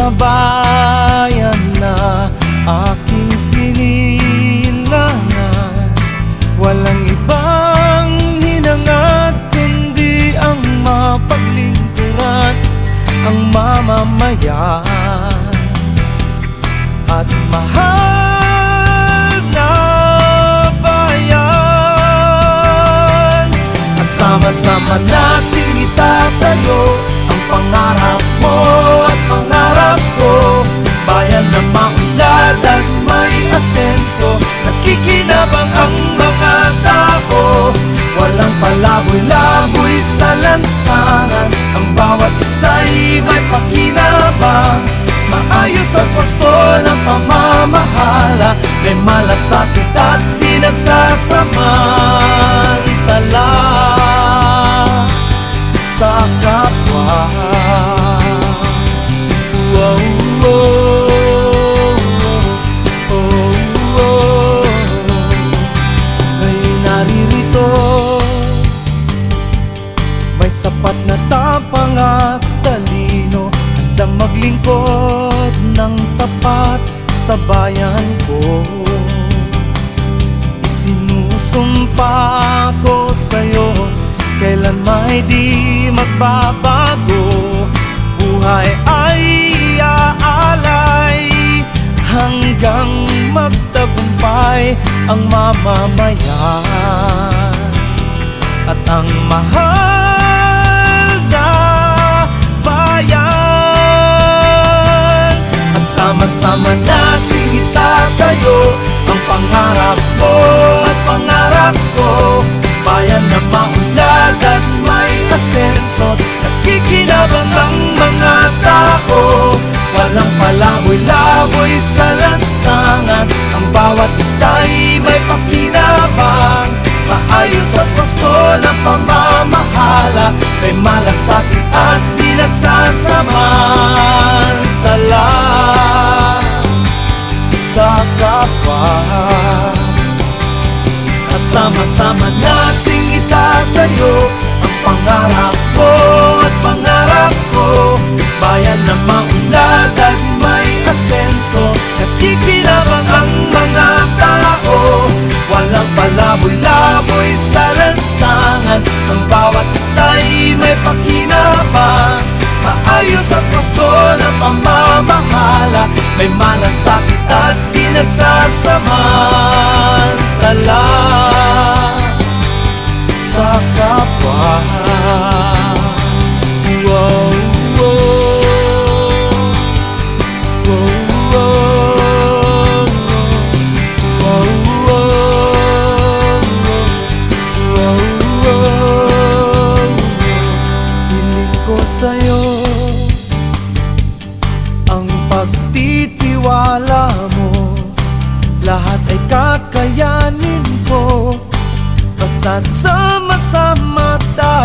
sa bayan na aking sinilangan. Walang ibang hinangad kundi ang mapaglingkuran ang mamamayan at mahal na bayan. At sama-sama nating itatayo ang pangarap mo at pangarap ko, bayan na maunlad at may asenso. Nakikinabang ang mga tao, walang palaboy-laboy sa lansangan. Ang bawat isa'y may pakinabang, maayos at wasto ng pamamahala. May malasakit at di nagsasamantala sa kapwa. Oh, oh, oh, oh. May naririto, may sapat na tapang at talino, handang maglingkod ng tapat sa bayan ko. Isinusumpa ko sa'yo, kailan may di magbabago. Buhay ay aalay hanggang magtagumpay ang mamamayan at ang mahal na bayan. At sama-sama nating itatayo ang pangarap mo at pangarap ko, bayan na maunlad at may asenso. Nakikinabang ang mga tao, walang palaboy-laboy sa lansangan. Ang bawat isa'y may pakinabang, maayos at wasto ng pamamahala. May malasakit at di nagsasamantala sa kapwa. At sama-sama nating itatayo ang pangarap mo at pangarap ko, bayan na maunlad at may asenso. Nakikinabang ang mga tao, walang palaboy-laboy sa lansangan. Ang bawat isa'y may pakinabang, maayos at wasto ng pamamahala. May malasakit at di nagsasamantala sa kapwa. Wow, wow, wow, wow, wow, wow. Hiling ko sa'yo ang pagtitiwala mo, lahat ay kakayanin ko, basta't sama-sama tayo.